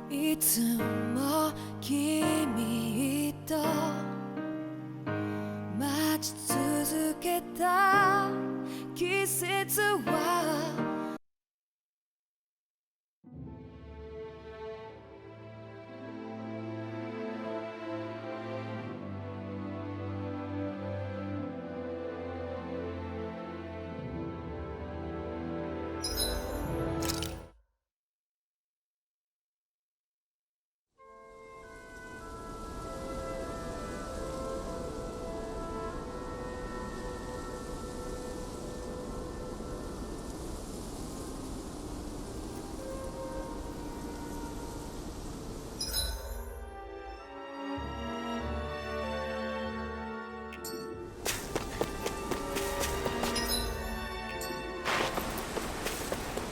いつも君と待ち続けた季節は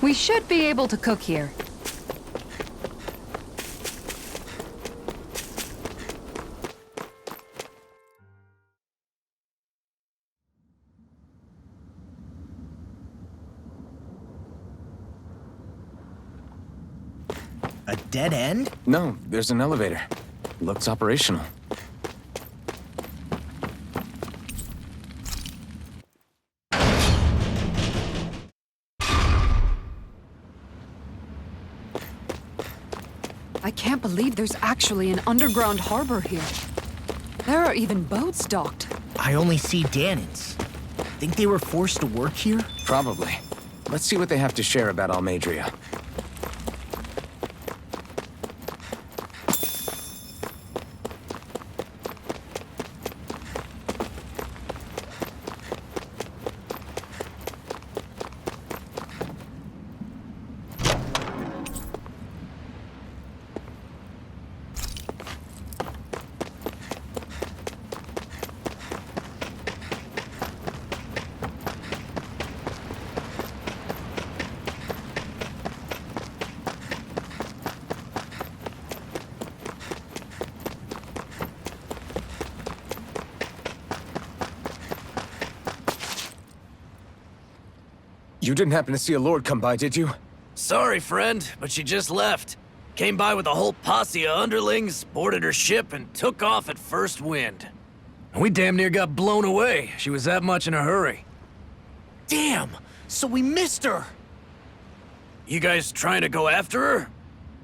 We should be able to cook here. A dead end? No, there's an elevator. Looks operational. I can't believe there's actually an underground harbor here. There are even boats docked. I only see Danans. Think they were forced to work here? Probably. Let's see what they have to share about Almadria. You didn't happen to see a lord come by, did you? Sorry, friend, but she just left. Came by with a whole posse of underlings, boarded her ship, and took off at first wind. We damn near got blown away. She was that much in a hurry. Damn! So we missed her! You guys trying to go after her?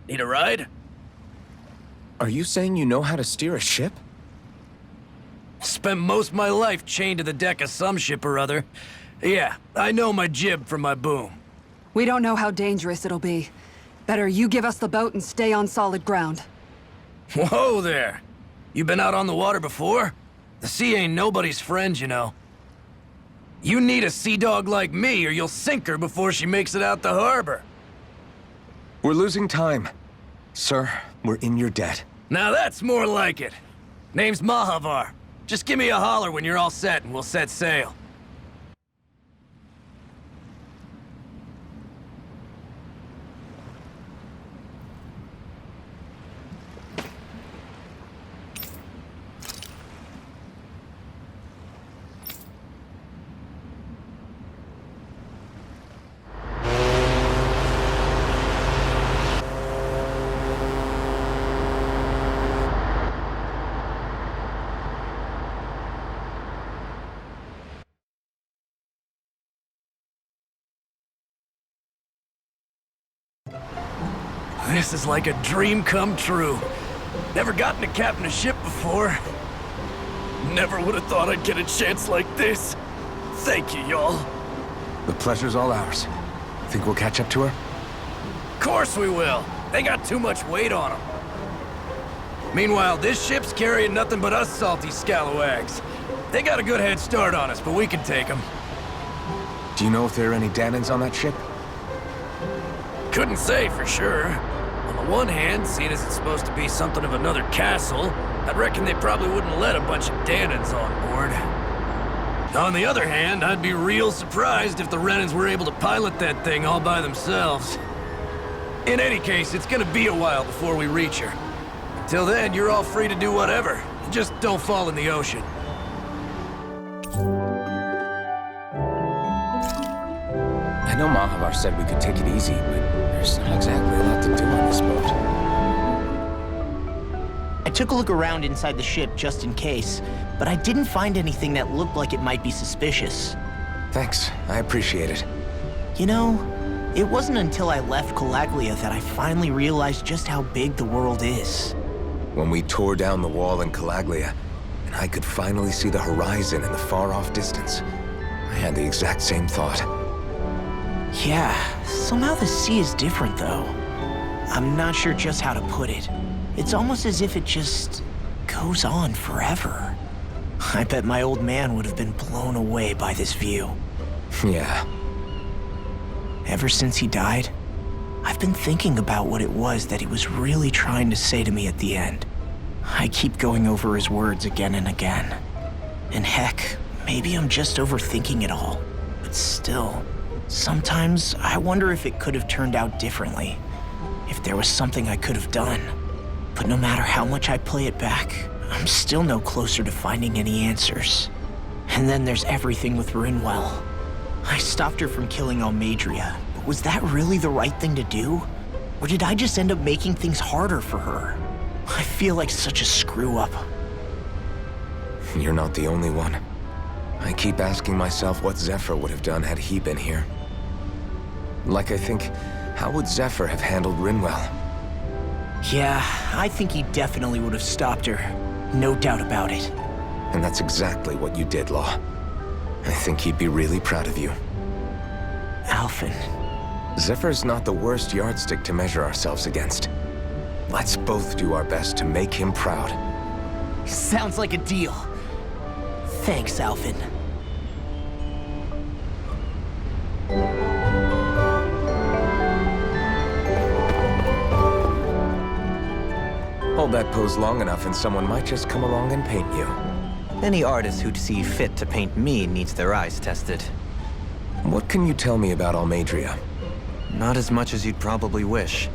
Need a ride? Are you saying you know how to steer a ship? Spent most of my life chained to the deck of some ship or other. Yeah, I know my jib from my boom. We don't know how dangerous it'll be. Better you give us the boat and stay on solid ground. Whoa there! You been out on the water before? The sea ain't nobody's friend, you know. You need a sea dog like me or you'll sink her before she makes it out the harbor. We're losing time. Sir, we're in your debt. Now that's more like it. Name's Mahavar. Just give me a holler when you're all set and we'll set sail. This is like a dream come true. Never gotten to captain a ship before. Never would have thought I'd get a chance like this. Thank you, y'all. The pleasure's all ours. Think we'll catch up to her? Of course we will. They got too much weight on them. Meanwhile, this ship's carrying nothing but us salty scalawags. They got a good head start on us, but we can take them. Do you know if there are any Danans on that ship? Couldn't say for sure. On the one hand, seeing as it's supposed to be something of another castle, I'd reckon they probably wouldn't let a bunch of Danans on board. On the other hand, I'd be real surprised if the Renans were able to pilot that thing all by themselves. In any case, it's gonna be a while before we reach her. Till then, you're all free to do whatever. Just don't fall in the ocean. I know Mahavar said we could take it easy, but there's not exactly a lot to do on this boat. I took a look around inside the ship just in case, but I didn't find anything that looked like it might be suspicious. Thanks, I appreciate it. You know, it wasn't until I left Calaglia that I finally realized just how big the world is. When we tore down the wall in Calaglia, and I could finally see the horizon in the far-off distance, I had the exact same thought. Yeah, somehow the sea is different though. I'm not sure just how to put it. It's almost as if it just goes on forever. I bet my old man would have been blown away by this view. Yeah. Ever since he died, I've been thinking about what it was that he was really trying to say to me at the end. I keep going over his words again and again. And heck, maybe I'm just overthinking it all. But still, sometimes I wonder if it could have turned out differently. If there was something I could have done. But no matter how much I play it back, I'm still no closer to finding any answers. And then there's everything with Rinwell. I stopped her from killing Almadria, but was that really the right thing to do? Or did I just end up making things harder for her? I feel like such a screw-up. You're not the only one. I keep asking myself what Zephyr would have done had he been here. Like I think, how would Zephyr have handled Rinwell? Yeah, I think he definitely would have stopped her. No doubt about it. And that's exactly what you did, Law. I think he'd be really proud of you. Alphen. Zephyr's not the worst yardstick to measure ourselves against. Let's both do our best to make him proud. Sounds like a deal. Thanks, Alphen. Hold that pose long enough and someone might just come along and paint you. Any artist who'd see fit to paint me needs their eyes tested. What can you tell me about Almadria? Not as much as you'd probably wish.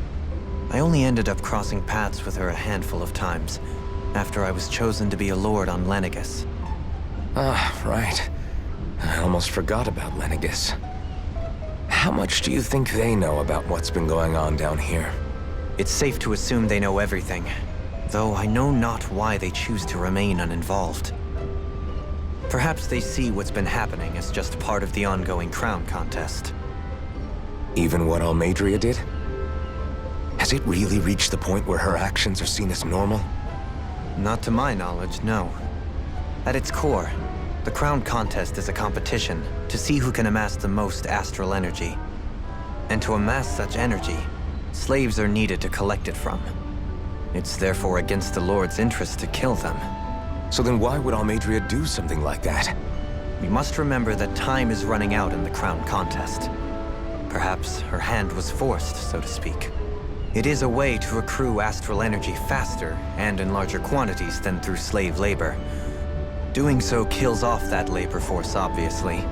I only ended up crossing paths with her a handful of times, after I was chosen to be a lord on Lenegus. Ah, right. I almost forgot about Lenegus. How much do you think they know about what's been going on down here? It's safe to assume they know everything, though I know not why they choose to remain uninvolved. Perhaps they see what's been happening as just part of the ongoing crown contest. Even what Almadria did? Has it really reached the point where her actions are seen as normal? Not to my knowledge, no. At its core, the crown contest is a competition to see who can amass the most astral energy. And to amass such energy, slaves are needed to collect it from. It's therefore against the Lord's interest to kill them. So then why would Almadria do something like that? We must remember that time is running out in the crown contest. Perhaps her hand was forced, so to speak. It is a way to accrue astral energy faster and in larger quantities than through slave labor. Doing so kills off that labor force, obviously,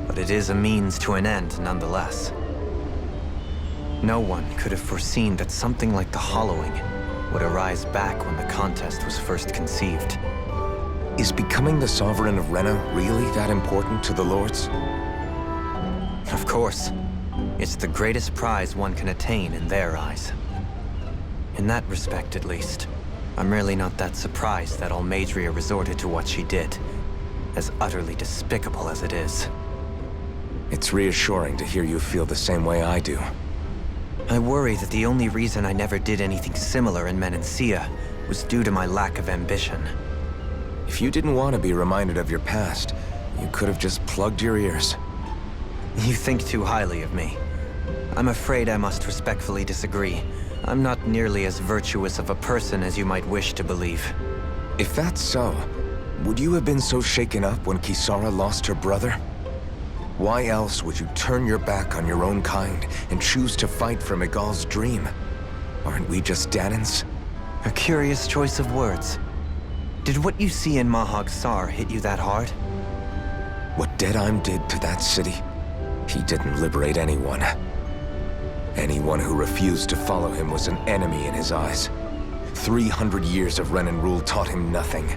but it is a means to an end nonetheless. No one could have foreseen that something like the Hollowing would arise back when the contest was first conceived. Is becoming the Sovereign of Rena really that important to the Lords? Of course. It's the greatest prize one can attain in their eyes. In that respect, at least, I'm really not that surprised that Almadria resorted to what she did, as utterly despicable as it is. It's reassuring to hear you feel the same way I do. I worry that the only reason I never did anything similar in Menancia was due to my lack of ambition. If you didn't want to be reminded of your past, you could have just plugged your ears. You think too highly of me. I'm afraid I must respectfully disagree. I'm not nearly as virtuous of a person as you might wish to believe. If that's so, would you have been so shaken up when Kisara lost her brother? Why else would you turn your back on your own kind and choose to fight for Miguel's dream? Aren't we just Danans? A curious choice of words. Did what you see in Mahag Sar hit you that hard? What Deadheim did to that city, he didn't liberate anyone. Anyone who refused to follow him was an enemy in his eyes. 300 years of Renan rule taught him nothing.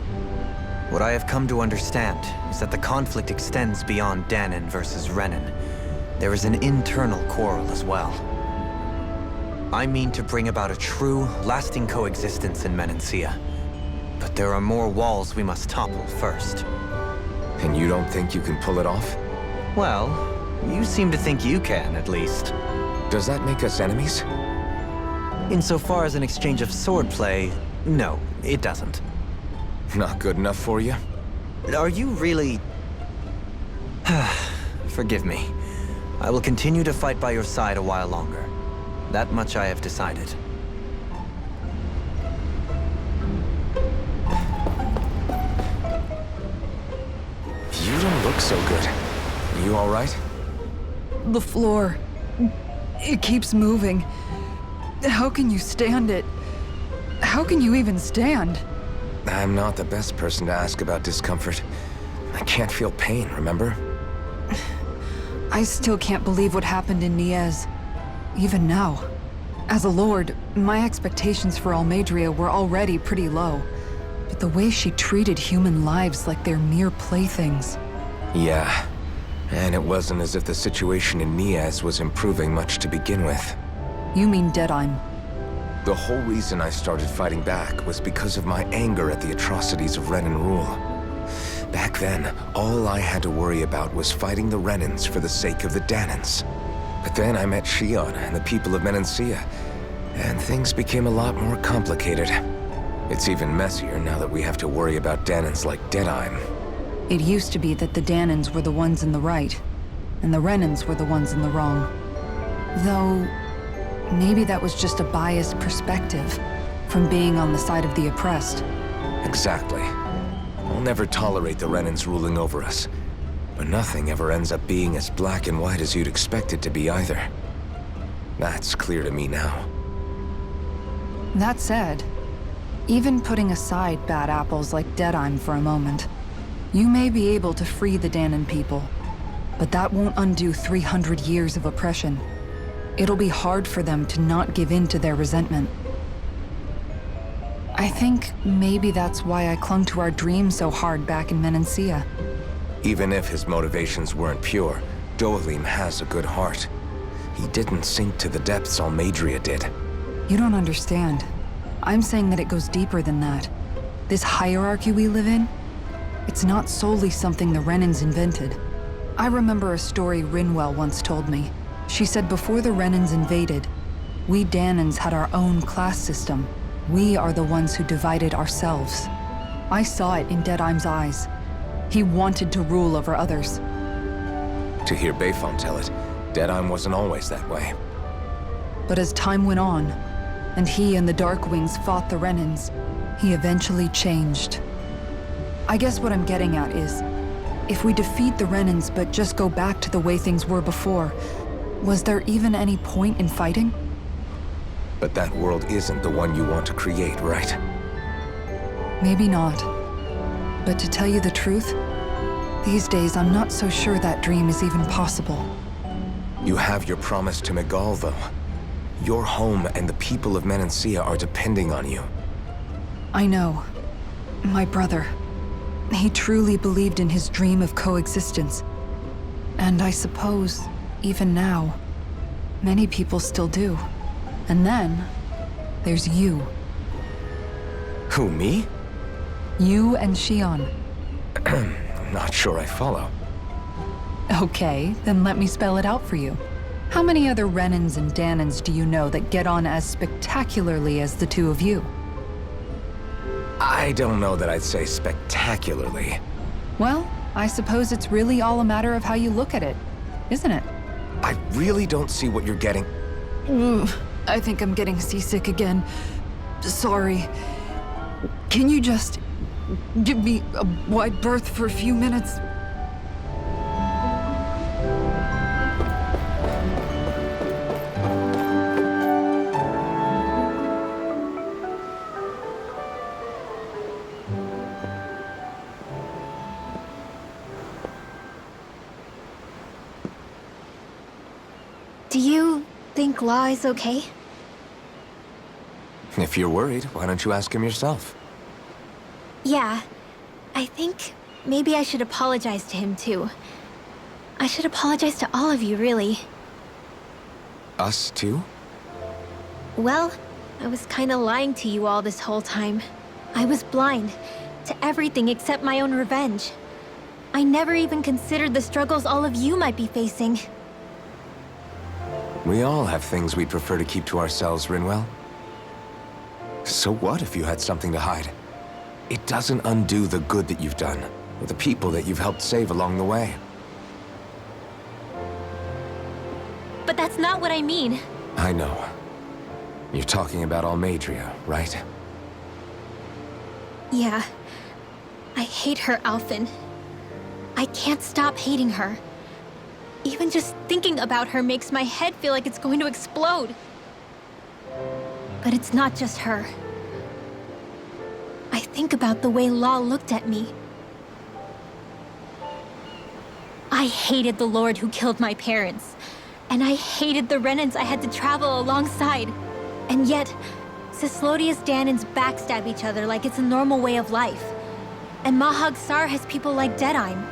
What I have come to understand is that the conflict extends beyond Danan versus Renan. There is an internal quarrel as well. I mean to bring about a true, lasting coexistence in Menancia, but there are more walls we must topple first. And you don't think you can pull it off? Well, you seem to think you can, at least. Does that make us enemies? Insofar as an exchange of swordplay, no, it doesn't. Not good enough for you? Are you really... Forgive me. I will continue to fight by your side a while longer. That much I have decided. You don't look so good. You all right? The floor. It keeps moving. How can you stand it? How can you even stand? I'm not the best person to ask about discomfort. I can't feel pain, remember? I still can't believe what happened in Niez. Even now. As a lord, my expectations for Almadria were already pretty low. But the way she treated human lives like they're mere playthings. Yeah. And it wasn't as if the situation in Niez was improving much to begin with. You mean Deadheim? The whole reason I started fighting back was because of my anger at the atrocities of Renan rule. Back then, all I had to worry about was fighting the Renans for the sake of the Danans. But then I met Shion and the people of Menancia, and things became a lot more complicated. It's even messier now that we have to worry about Danans like Deadheim. It used to be that the Danans were the ones in the right, and the Renans were the ones in the wrong. Though, maybe that was just a biased perspective from being on the side of the oppressed. Exactly. We'll never tolerate the Renans ruling over us. But nothing ever ends up being as black and white as you'd expect it to be either. That's clear to me now. That said, even putting aside bad apples like Deadheim for a moment, you may be able to free the Danan people, but that won't undo 300 years of oppression. It'll be hard for them to not give in to their resentment. I think maybe that's why I clung to our dream so hard back in Menancia. Even if his motivations weren't pure, Dohalim has a good heart. He didn't sink to the depths Almadria did. You don't understand. I'm saying that it goes deeper than that. This hierarchy we live in, it's not solely something the Renans invented. I remember a story Rinwell once told me. She said before the Renans invaded, we Danans had our own class system. We are the ones who divided ourselves. I saw it in Deadheim's eyes. He wanted to rule over others. To hear Bayfon tell it, Deadheim wasn't always that way. But as time went on, and he and the Darkwings fought the Renans, he eventually changed. I guess what I'm getting at is, if we defeat the Renans but just go back to the way things were before, was there even any point in fighting? But that world isn't the one you want to create, right? Maybe not. But to tell you the truth, these days I'm not so sure that dream is even possible. You have your promise to Megal, though. Your home and the people of Menancia are depending on you. I know. My brother. He truly believed in his dream of coexistence. And I suppose, even now, many people still do. And then, there's you. Who, me? You and Shion. I'm not sure I follow. Okay, then let me spell it out for you. How many other Renans and Danans do you know that get on as spectacularly as the two of you? I don't know that I'd say spectacularly. Well, I suppose it's really all a matter of how you look at it, isn't it? I really don't see what you're getting. I think I'm getting seasick again. Sorry. Can you just give me a wide berth for a few minutes? Do you think Law is okay? If you're worried, why don't you ask him yourself? Yeah. I think maybe I should apologize to him too. I should apologize to all of you, really. Us too? Well, I was kinda lying to you all this whole time. I was blind to everything except my own revenge. I never even considered the struggles all of you might be facing. We all have things we'd prefer to keep to ourselves, Rinwell. So what if you had something to hide? It doesn't undo the good that you've done, or the people that you've helped save along the way. But that's not what I mean. I know. You're talking about Almadria, right? Yeah. I hate her, Alphen. I can't stop hating her. Even just thinking about her makes my head feel like it's going to explode. But it's not just her. I think about the way Law looked at me. I hated the Lord who killed my parents. And I hated the Renans I had to travel alongside. And yet, Cyslodia's Danans backstab each other like it's a normal way of life. And Mahag Sar has people like Deadime.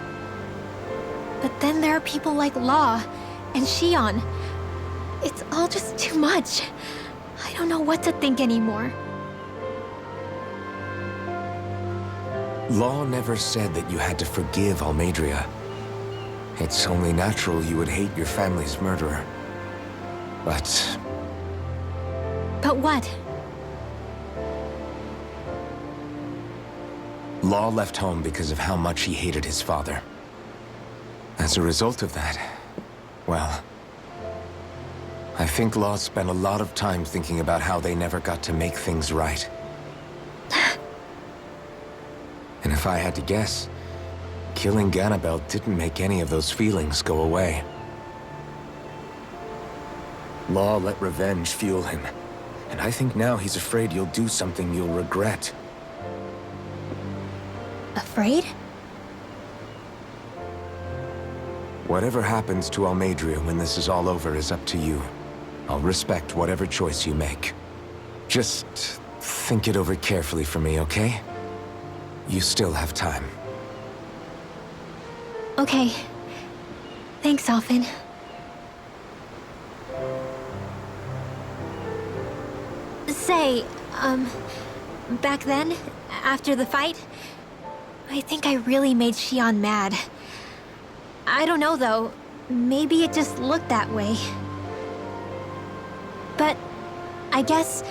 But then there are people like Law and Shion. It's all just too much. I don't know what to think anymore. Law never said that you had to forgive Almadria. It's only natural you would hate your family's murderer. But what? Law left home because of how much he hated his father. As a result of that, well, I think Law spent a lot of time thinking about how they never got to make things right. And if I had to guess, killing Ganabel didn't make any of those feelings go away. Law let revenge fuel him, and I think now he's afraid you'll do something you'll regret. Afraid? Whatever happens to Almadria when this is all over is up to you. I'll respect whatever choice you make. Just think it over carefully for me, okay? You still have time. Okay. Thanks, Alphen. Say, back then, after the fight, I think I really made Shion mad. I don't know, though. Maybe it just looked that way. But I guess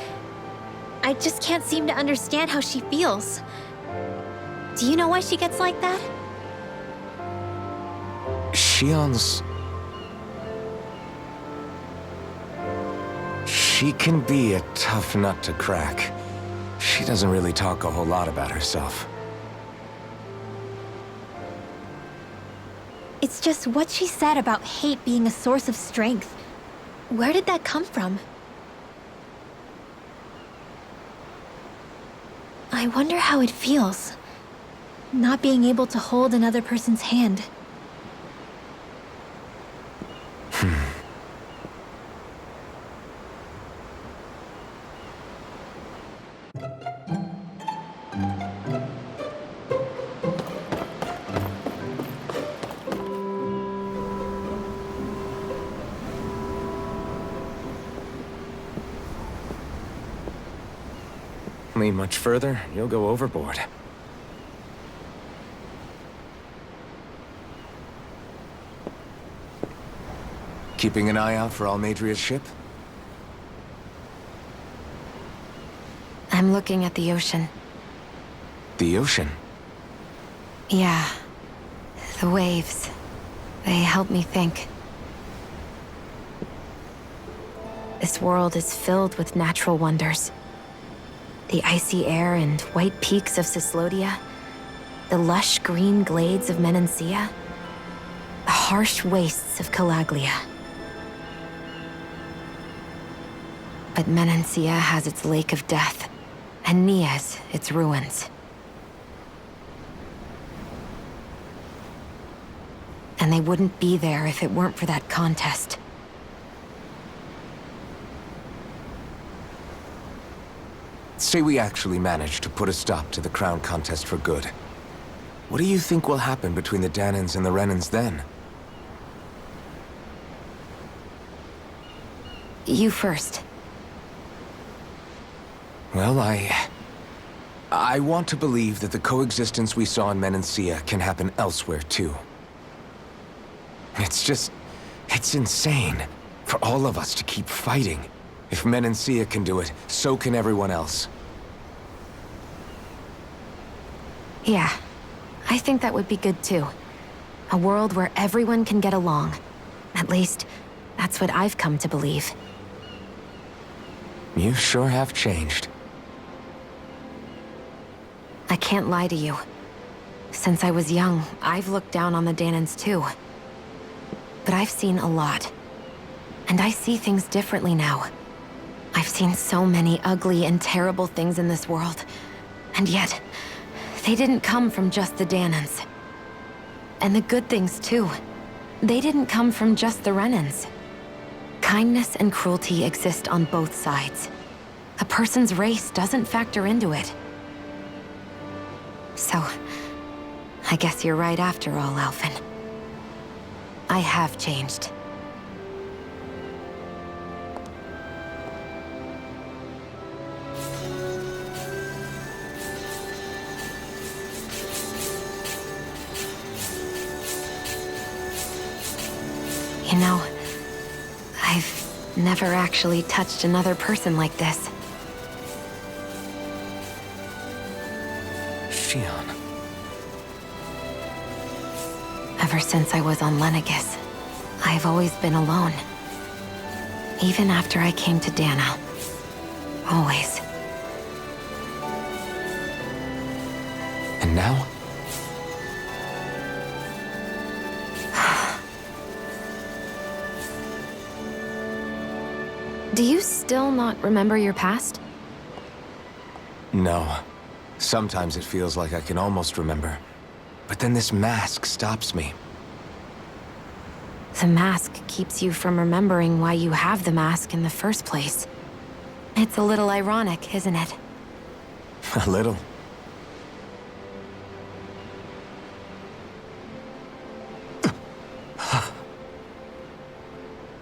I just can't seem to understand how she feels. Do you know why she gets like that? Shion's... She can be a tough nut to crack. She doesn't really talk a whole lot about herself. It's just what she said about hate being a source of strength. Where did that come from? I wonder how it feels, not being able to hold another person's hand. Lean much further, you'll go overboard. Keeping an eye out for Almadria's ship? I'm looking at the ocean. The ocean? Yeah. The waves. They help me think. This world is filled with natural wonders. The icy air and white peaks of Cyslodia, the lush green glades of Menancia, the harsh wastes of Calaglia. But Menancia has its lake of death, and Nias its ruins. And they wouldn't be there if it weren't for that contest. Say we actually manage to put a stop to the crown contest for good. What do you think will happen between the Danans and the Renans then? You first. Well, I I want to believe that the coexistence we saw in Menancia can happen elsewhere, too. It's insane for all of us to keep fighting. If Menancia can do it, so can everyone else. Yeah, I think that would be good too. A world where everyone can get along. At least, that's what I've come to believe. You sure have changed. I can't lie to you. Since I was young, I've looked down on the Danans too. But I've seen a lot. And I see things differently now. I've seen so many ugly and terrible things in this world. And yet, they didn't come from just the Danans. And the good things too. They didn't come from just the Renans. Kindness and cruelty exist on both sides. A person's race doesn't factor into it. So, I guess you're right after all, Alphen. I have changed. You know, I've never actually touched another person like this. Shion. Ever since I was on Lenegis, I've always been alone. Even after I came to Dana. Always. And now? Do you still not remember your past? No. Sometimes it feels like I can almost remember. But then this mask stops me. The mask keeps you from remembering why you have the mask in the first place. It's a little ironic, isn't it? A little.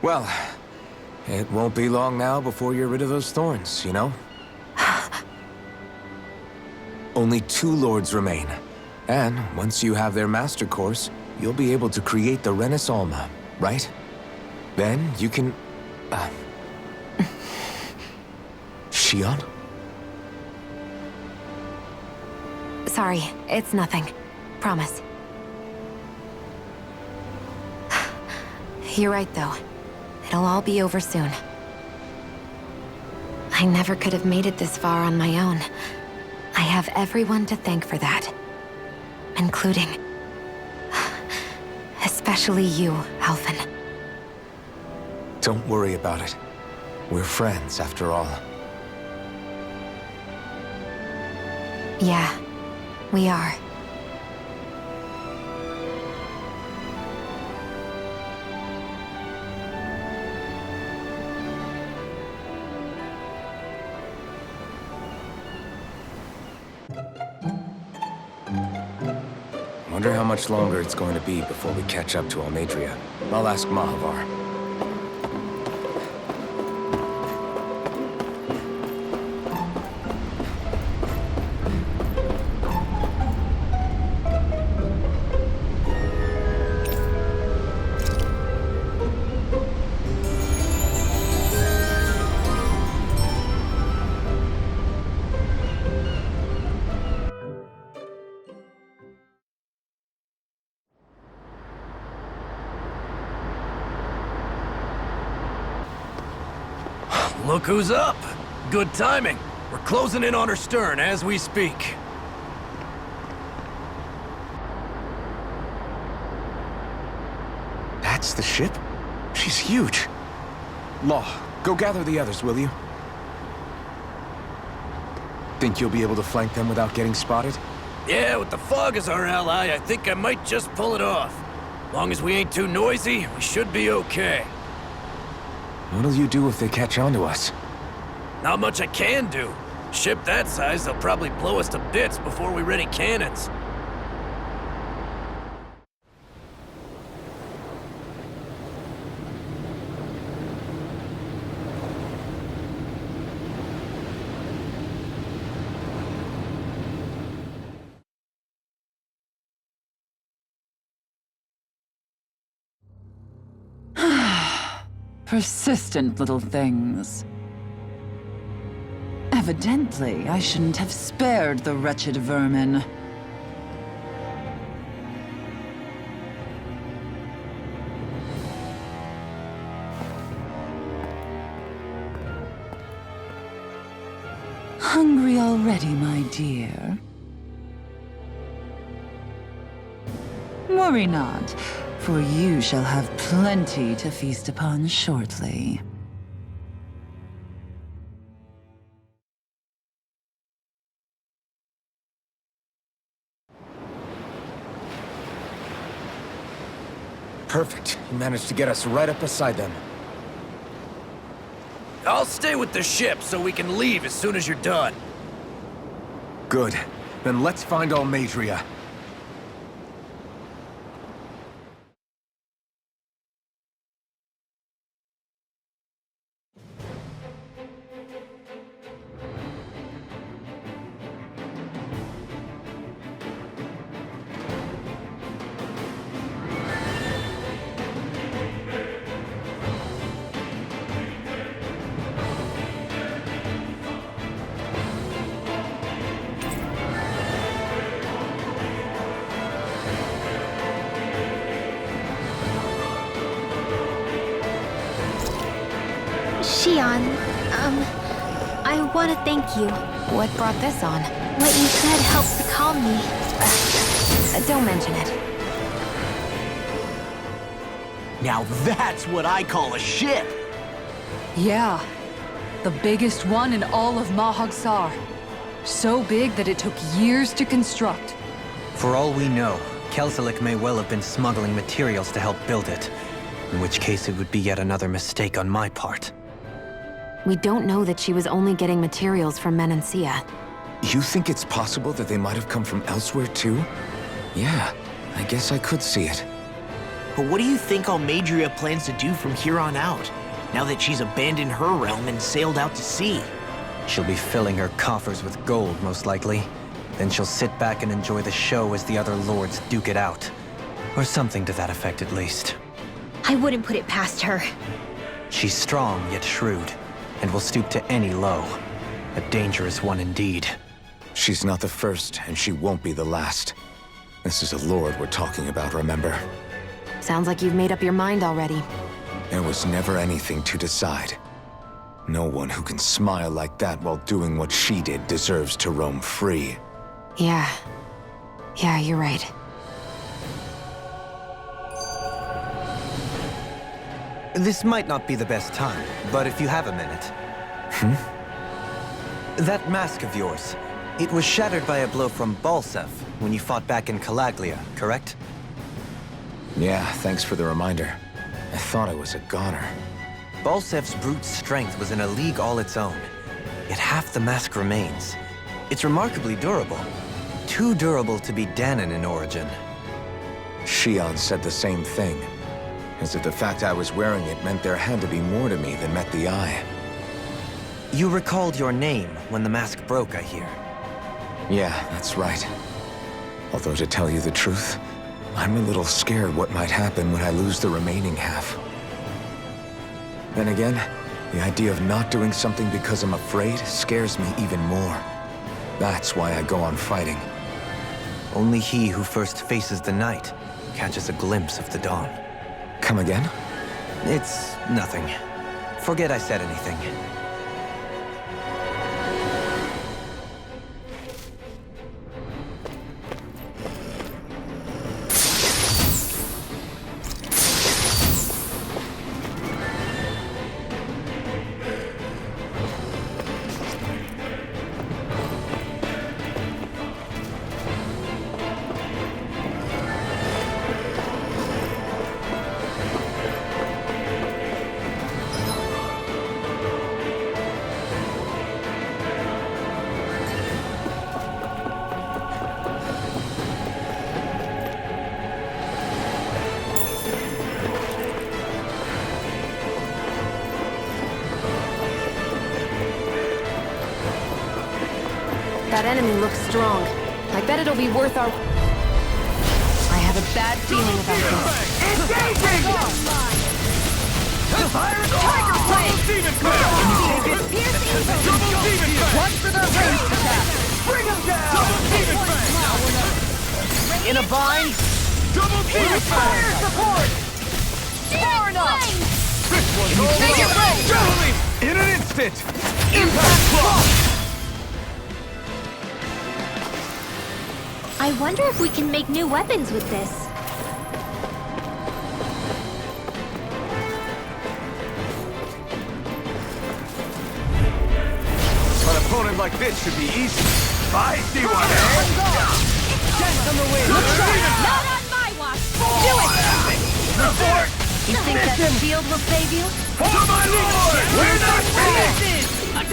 Well, it won't be long now before you're rid of those thorns, you know? Only 2 lords remain. And once you have their master course, you'll be able to create the Renis Alma, right? Then you can... Shion? Sorry, it's nothing. Promise. You're right, though. It'll all be over soon. I never could have made it this far on my own. I have everyone to thank for that. Including... especially you, Alphen. Don't worry about it. We're friends, after all. Yeah, we are. Wonder how much longer it's going to be before we catch up to Almadria. I'll ask Mahavar. Look who's up! Good timing. We're closing in on her stern as we speak. That's the ship? She's huge. Law, go gather the others, will you? Think you'll be able to flank them without getting spotted? Yeah, with the fog as our ally, I think I might just pull it off. Long as we ain't too noisy, we should be okay. What'll you do if they catch on to us? Not much I can do. Ship that size, they'll probably blow us to bits before we ready cannons. Persistent little things. Evidently, I shouldn't have spared the wretched vermin. Hungry already, my dear? Worry not, for you shall have plenty to feast upon shortly. Perfect. You managed to get us right up beside them. I'll stay with the ship so we can leave as soon as you're done. Good. Then let's find Almadria. Xian, I want to thank you. What brought this on? What you said helped to calm me. Don't mention it. Now that's what I call a ship! Yeah. The biggest one in all of Mahagsar. So big that it took years to construct. For all we know, Kelzelik may well have been smuggling materials to help build it. In which case it would be yet another mistake on my part. We don't know that she was only getting materials from Menancia. You think it's possible that they might have come from elsewhere too? Yeah, I guess I could see it. But what do you think Almadria plans to do from here on out, now that she's abandoned her realm and sailed out to sea? She'll be filling her coffers with gold, most likely. Then she'll sit back and enjoy the show as the other lords duke it out. Or something to that effect, at least. I wouldn't put it past her. She's strong, yet shrewd, and will stoop to any low. A dangerous one indeed. She's not the first, and she won't be the last. This is a lord we're talking about, remember? Sounds like you've made up your mind already. There was never anything to decide. No one who can smile like that while doing what she did deserves to roam free. Yeah. Yeah, you're right. This might not be the best time, but if you have a minute. That mask of yours, it was shattered by a blow from Balsev when you fought back in Calaglia, correct? Yeah, thanks for the reminder. I thought I was a goner. Balsev's brute strength was in a league all its own, yet half the mask remains. It's remarkably durable. Too durable to be Dahnan in origin. Xian said the same thing. As if the fact I was wearing it meant there had to be more to me than met the eye. You recalled your name when the mask broke, I hear. Yeah, that's right. Although to tell you the truth, I'm a little scared what might happen when I lose the remaining half. Then again, the idea of not doing something because I'm afraid scares me even more. That's why I go on fighting. Only he who first faces the night catches a glimpse of the dawn. Come again? It's nothing. Forget I said anything. That enemy looks strong. I bet it'll be worth our... I have a bad feeling about this. Tiger Blade! Demon Blade! Can you take it? Double Demon Blade! Watch for their ranged attack! Bring them down! Double Demon Blade! In a bind? Double Demon Blade! Fire support! Far enough! This one's over! Make it rain! Totally! In an instant! Impact block! I wonder if we can make new weapons with this. An opponent like this should be easy. Feisty one, eh? Dance on the wind! Not on my watch! Do it! Report! You think that shield will save you? To my lord! We're not finished! I'm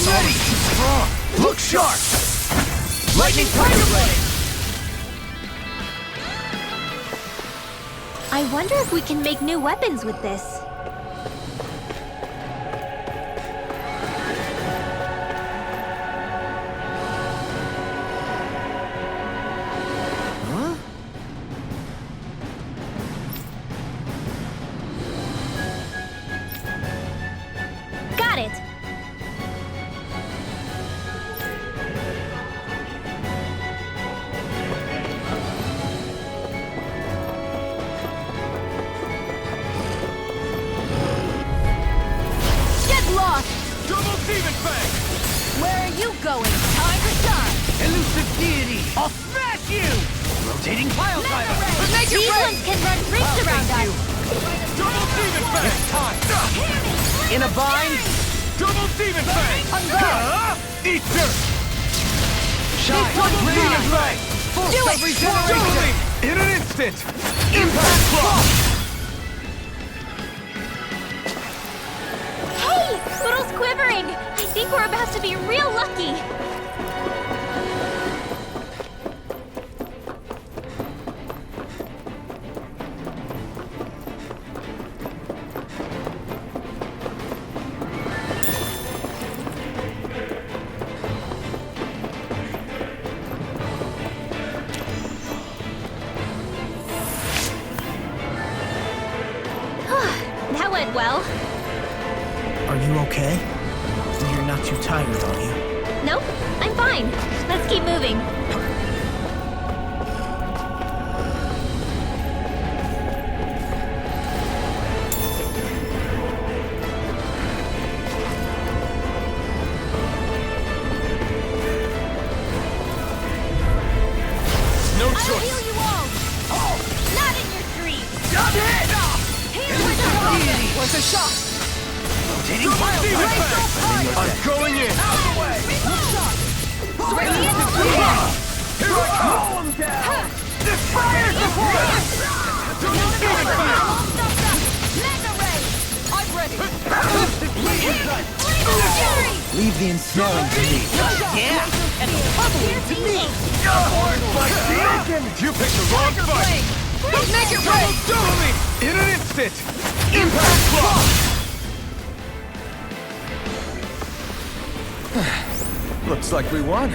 ready! Strong! Look sharp! Lightning Tiger Blade! I wonder if we can make new weapons with this. Got it! Double Demon Fang! Where are you going? Time to shine! Elusive Deity! I'll smash you! Rotating Pile Driver! These ones can run rings around us! Double Demon Fang! It's time! In a bind? Double Demon Fang! Eat dirt! Shine! Double Demon Fang! Do it! Regeneration! In an instant! Impact block! Hey! Poodle's quivering! I think we're about to be real lucky! That went well. Are you okay? You're not too tired, are you? Nope, I'm fine. Let's keep moving. No I'll choice! heal you all! Not in your dreams! Got it! Where's the shot? Rotating Pile Driver! I'm going in! Out of the way! Here I come! Down! This fire support! Double Demon Fang! I'm ready! Leave the ensnaring to me. Yeah! And bubbling to me! You picked the wrong fight! Make it rain! Double me! In an instant! Impact block! Looks like we won.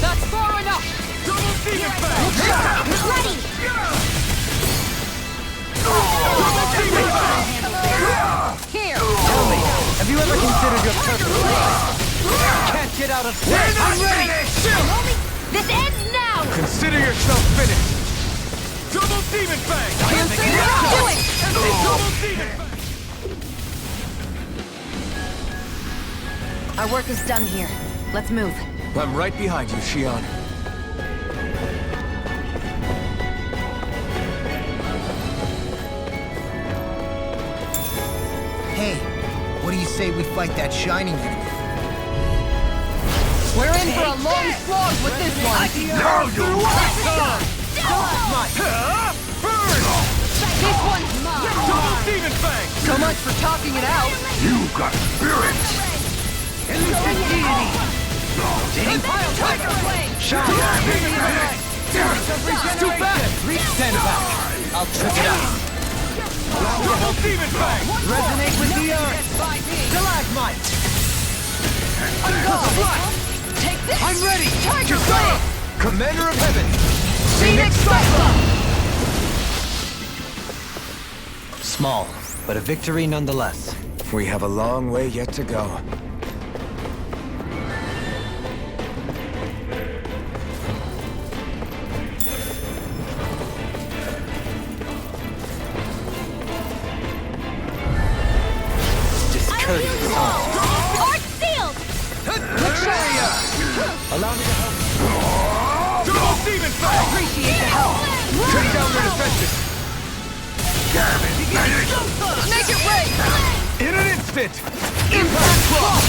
That's far enough! Double Demon Fang! Ready! Double Demon Fang! Here! Tell me, have you ever considered your purpose? Can't get out of sight. I'm ready! This ends now! Consider yourself finished! Double Demon Fang! Do it! Double Demon Fang! Our work is done here. Let's move. I'm right behind you, Xion. Hey, what do you say we fight that shining enemy? We're in for a long slog with this one. Now you welcome! Burn! This one's mine! Double Demon Fang! So much for talking it out. You got spirit! Elusive Deity! Rotating Pile Driver! Shine. Demon Fang! Too fast. Stand back. I'll check it out. Double demon fang! Resonate with the earth! Stalagmite! Take this! I'm ready! Tiger Blade! Commander of Heaven! Phoenix Cyclone! Small, but a victory nonetheless. We have a long way yet to go. Discourteous. Arch sealed! Allow me to help. Double demon fang! Appreciate the help! Take down their defenses! Make it rain! In an instant! Impact Claw!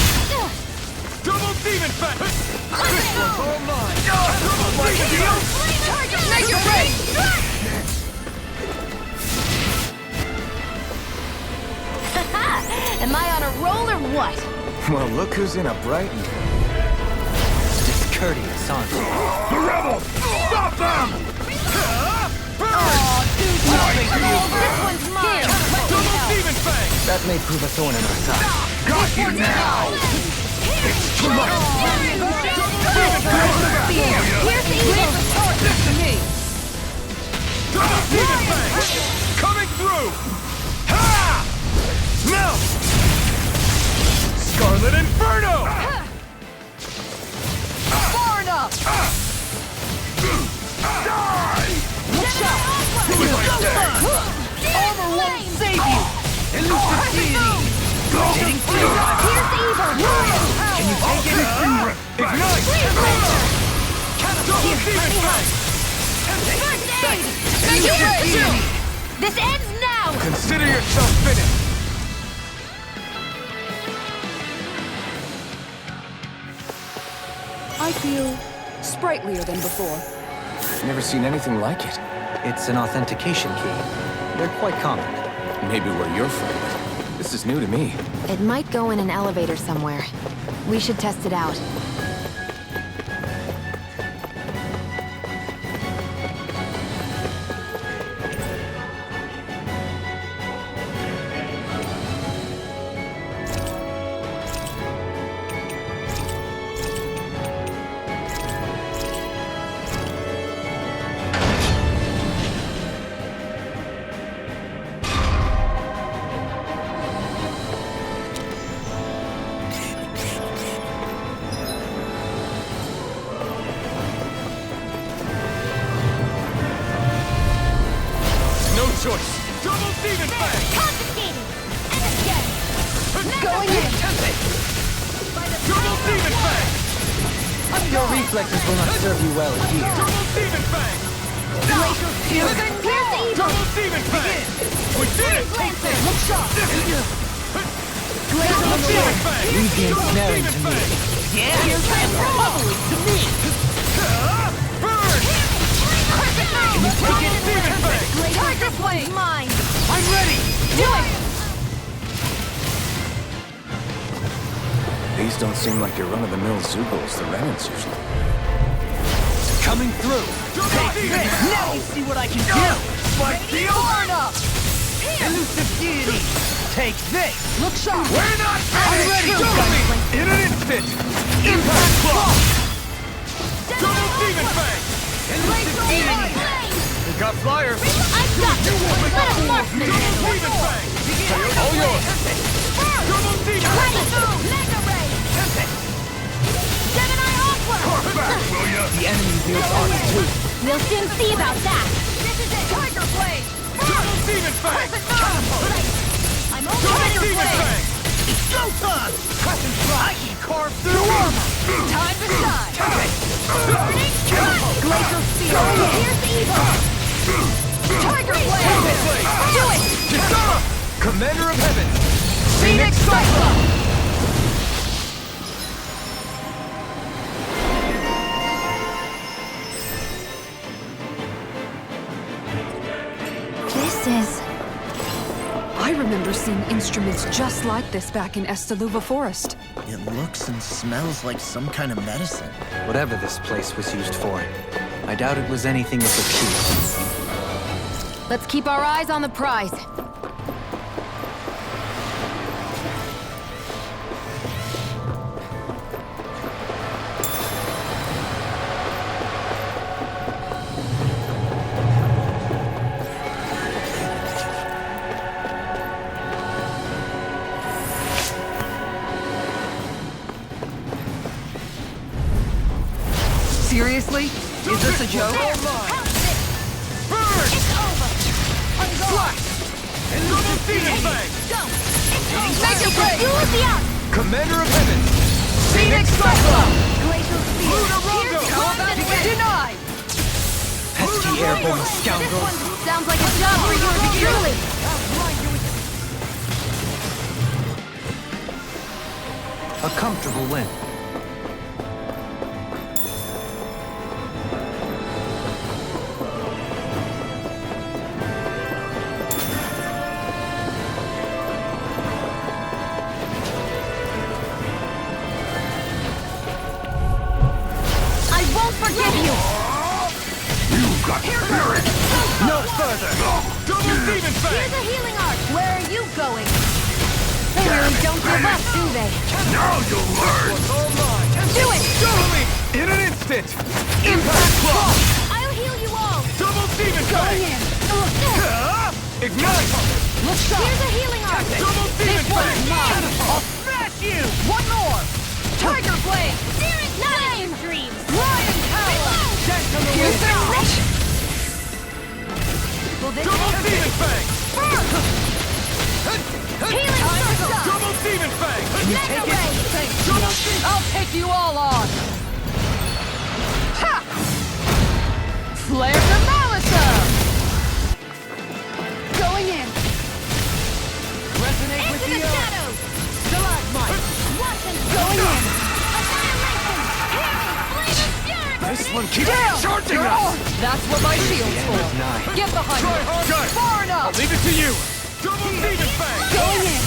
Double demon fang! This one's all mine! Double demon deal! Make it rain! Am I on a roll or what? Well, look who's in a bright mood. Discourteous, aren't you? The rebels! Stop them! This one's mine! Double demon fang! That may prove a thorn in our side. Got you now! It's too much! Double demon fang! Here's the evil! This to me! Double demon fang! Coming through! Ha! Melt! Scarlet Inferno! Far enough! Die! Who is like that? Armor won't save you! Elusive deity! Getting through! Here's the evil! Can you take it? Ignite! Double demon fang! Elusive deity! This ends now! Consider yourself finished! I feel sprightlier than before. Never seen anything like it. It's an authentication key. They're quite common. Maybe where you're from. This is new to me. It might go in an elevator somewhere. We should test it out. Choice! Double demon fang! Confiscated! And again! Going in! Double demon fang! Your reflexes will not serve you well here. Double demon fang! Glacial Fury! Here's the evil! Double demon fang! We did it! Look sharp! Double demon fang! Leave the ensnaring to me. Yeah! Here's probably to me! Burn! Can you take it? Demon fang! Tiger Blade! Mine! I'm ready! Do it! These don't seem like your run-of-the-mill Zoogles the Renans usually. Coming through! Take this! Now you see what I can do! Spike deal! Far enough! Elusive deity! Take this! Look sharp! We're not finished! I'm ready! In an instant! Impact Claw! Double demon fang! Elusive deity! We got flyers! I've got this! Let us mark this! Double demon fang! All yours! Double demon Ready! fang! Mega Ray! Gemini Aqua! Carve back, will ya? The enemy wields arms too. We'll soon see about that! This is it! Tiger Blade! Double demon fang! I'm Double over demon fang! It's showtime! Crescent strike! I can carve through armor! Time to shine! Burning Glacial Spear! Here's the evil! Tiger Blade! Do it! Kisara! Commander of Heaven! Phoenix Cyclone! This is... I remember seeing instruments just like this back in Estaluva Forest. It looks and smells like some kind of medicine. Whatever this place was used for, I doubt it was anything of repute. Let's keep our eyes on the prize. Seriously? Is this a joke? Burn! Slash! And double demon fang! Make it break! Commander of Heaven! Phoenix Cyclo! Lunarongo! Denied! Pesky airborne scoundrels. Sounds like a job for you truly. A comfortable win. I won't forgive you. No further! Double demon fang! Here's a healing arc. Where are you going? They really don't give up, do they? Now you'll learn! All mine! Do it! Double me! In an instant! Impact block! I'll heal you all. Double demon fang! Ignite! Here's a healing arc. Double demon fang! I'll smash you. One more. Tiger blade. Spirit nine dreams. Lion power. Here's the reach. Double demon fang! Healing circle. Double demon fang! Mega ray. Double demon! I'll take you all on! Ha! Flare the Malisa! Going in! Resonate with Into the the earth! shadows. Stalagmite! Watch and Going in! annihilation. Healing flame of fury. This one keeps charging You're us! on! That's what my shield's for! Get behind Try me! hard! Far enough! I'll leave it to you! Double demon fang! Going in!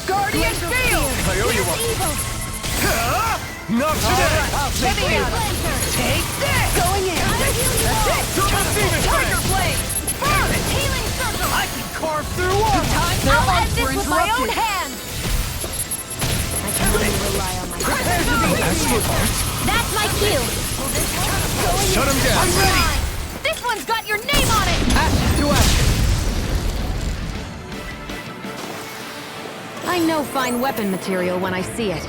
Guardian Field! I owe you one! Evil. Not today! Let me out! Take this! Going in! That's it! Double demon Tiger fang! Blade! Burn. Healing circle. I can carve through armor! I'll end this with my own hands. I can only rely on my That's my cue. Shut him down! I'm ready! This one's got your name on it. Ashes to ashes! I know fine weapon material when I see it.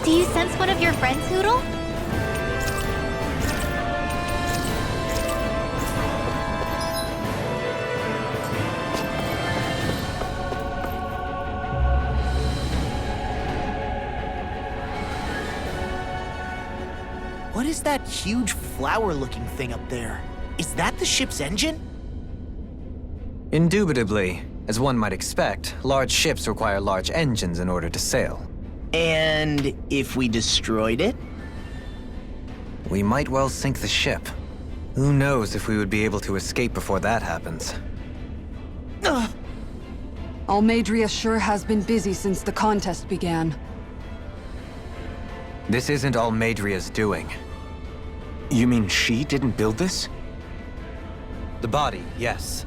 Do you sense one of your friends, Hoodle? What is that huge flower-looking thing up there? Is that the ship's engine? Indubitably. As one might expect, large ships require large engines in order to sail. And if we destroyed it? We might well sink the ship. Who knows if we would be able to escape before that happens. Almadria sure has been busy since the contest began. This isn't Almadria's doing. You mean she didn't build this? The body, yes.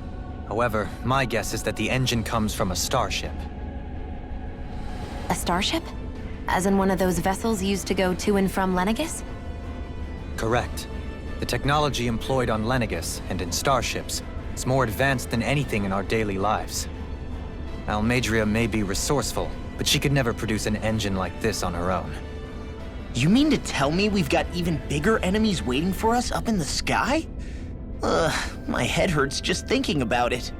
However, my guess is that the engine comes from a starship. A starship? As in one of those vessels used to go to and from Lenegis? Correct. The technology employed on Lenegis and in starships is more advanced than anything in our daily lives. Almadria may be resourceful, but she could never produce an engine like this on her own. You mean to tell me we've got even bigger enemies waiting for us up in the sky? My head hurts just thinking about it.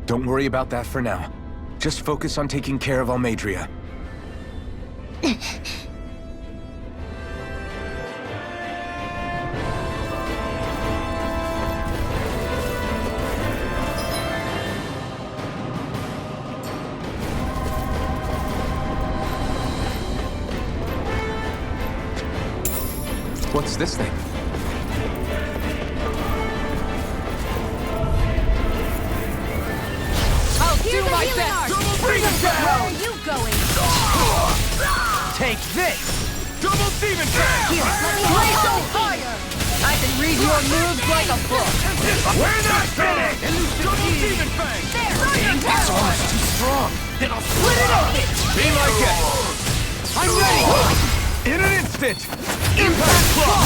Don't worry about that for now. Just focus on taking care of Almadria. What's this thing? I'll do my best! Bring him down! Where are you going? Take this! Double demon fan! Here, let me Glacial help. fire! I can read your moves like a book! We're not finished! Double demon fang! That's almost too strong. Then I'll split it open! Be my guest! I'm ready! In an instant! Impact claw!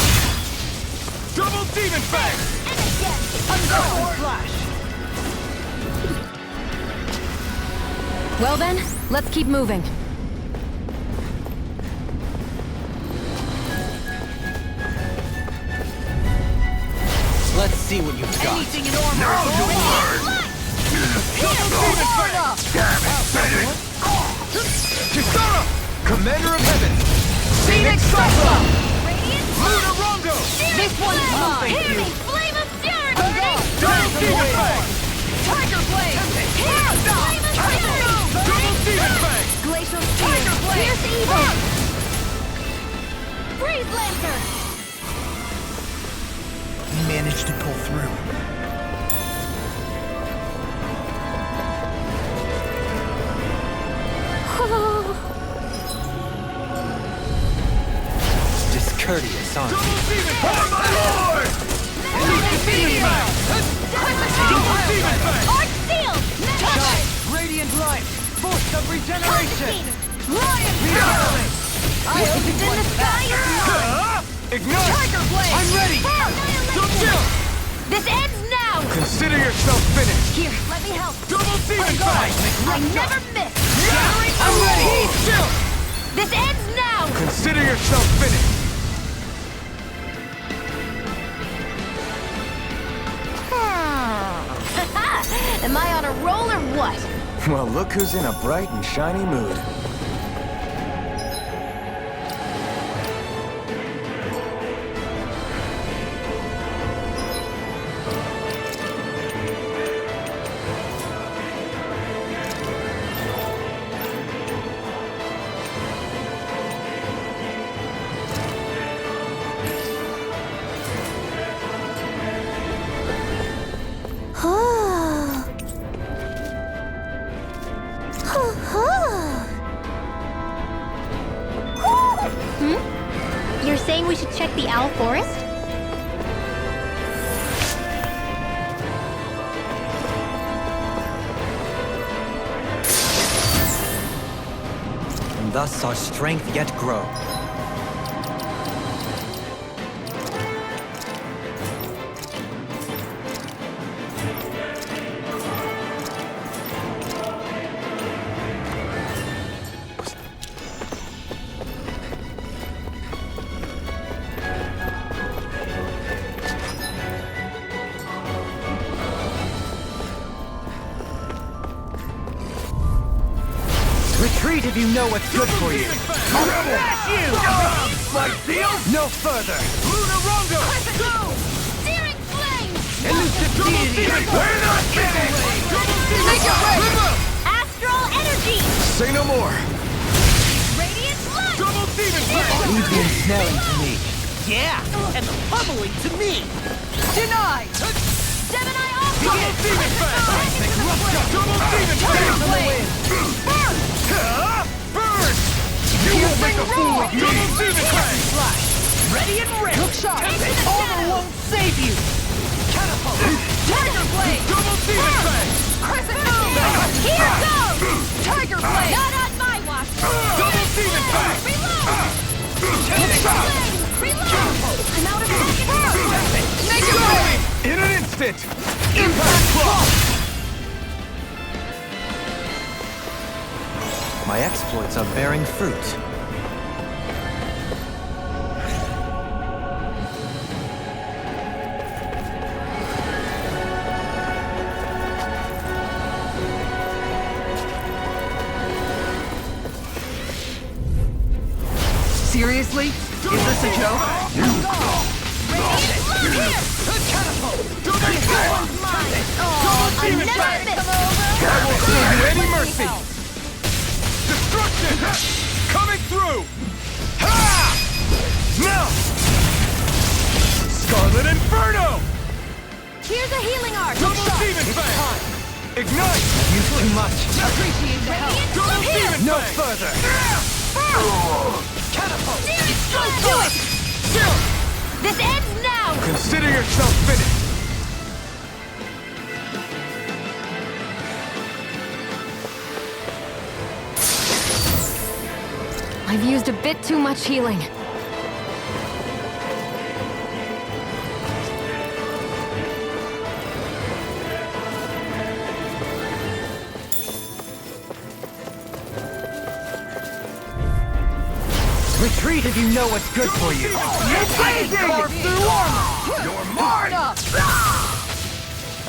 Double demon fang! Unstoppable flash! Well then, let's keep moving. Let's see what you've got. Anything in armor! Now you learn! Kisara! Commander of Heaven! Scenic Cyclone! Lunar Rondo! This one's mine. Thank you. Flame of Fury! Double demon fang! Tiger Blade! Here! Flame of Fury! Double demon fang! Glacial Tiger Spear! Blade! Pierce Evil! Freeze Lancer! We managed to pull through. Discourteous, aren't you? Double demon fang! My lord! Double demon fang! Double demon fang! Arch Seal! Touch it! Radiant light! Force of regeneration! Lion Fury! I hope it's in the sky! Ignite! Tiger Blade! I'm ready! Don't chill! This ends now! Consider yourself finished! Here, let me help. Double demon fang! I never miss! I'm ready! Chill! This ends now! Consider yourself finished! Am I on a roll or what? Well, look who's in a bright and shiny mood. You're saying we should check the Owl Forest? And thus our strength yet grow. Retreat if you know what's good for you! I'll smash you! Like deal? No further! Lunar Rondo! Go! Searing Flame! Elusive deity! We're not finished! Take it away! Astral Energy! Say no more. Radiant Light! Double demon fang! Leave the ensnaring to me. Yeah, and the pummeling to me. Denied! Gemini Alpha! Double demon fang! Double demon fang! Burn! Burn! You won't make a fool of me! Double demon fang! Ready and ready. Hook shot! Armor won't save you. Catapult! Tiger Blade! Double demon fang! Crescent Moon! Here goes! Tiger Blade! Not on my watch! Double demon fang! Reload! Hook shot! Reload! I'm out of seconds! Make it rain! In an instant! Impact claw! My exploits are bearing fruit. Seriously? Is this a joke? I won't show you any mercy! Destruction! Coming through! Ha! Now! Scarlet Inferno! Here's a healing arc. Double Demon Fang! Ignite! Used too much. Appreciate the help. Double Demon No Fang! further. Catapult! Let's do it. This ends now. Consider yourself finished! I've used a bit too much healing. Retreat if you know what's good for you. Carve through armor! You're mine!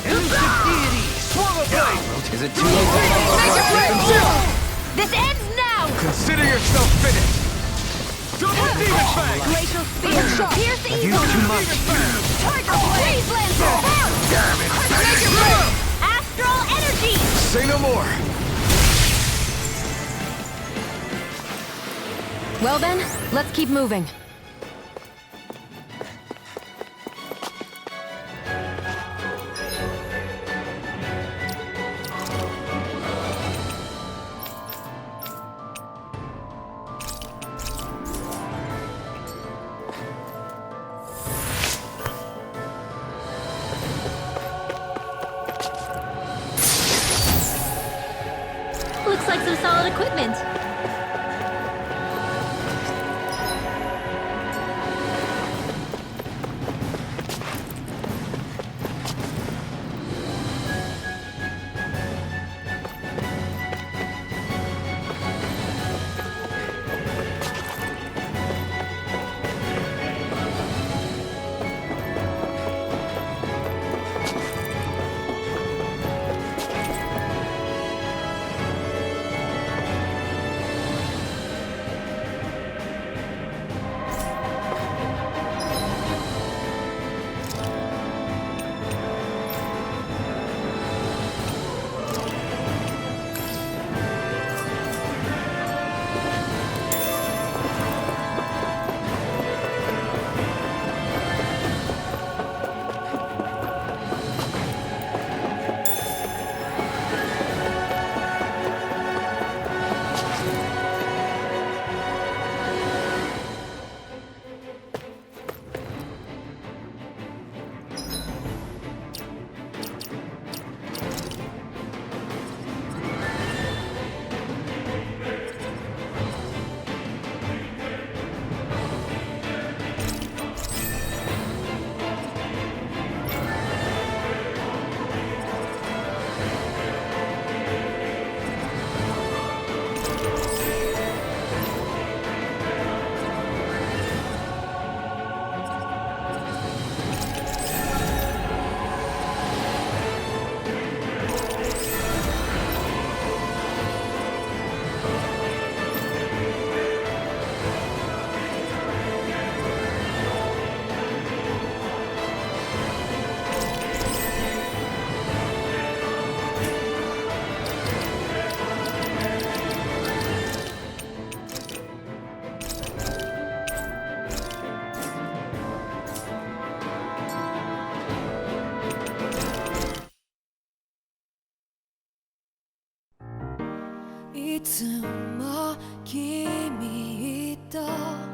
Elusive deity! Swallow blade! Is it too late to follow up? This ends now. Consider yourself finished! Double Demon Fang! Glacial spear. Pierce the Used too much. Tiger Blaze Lancer. Damn it! Astral energy. Say no more! Well then, let's keep moving. Looks like some solid equipment. Iつも君と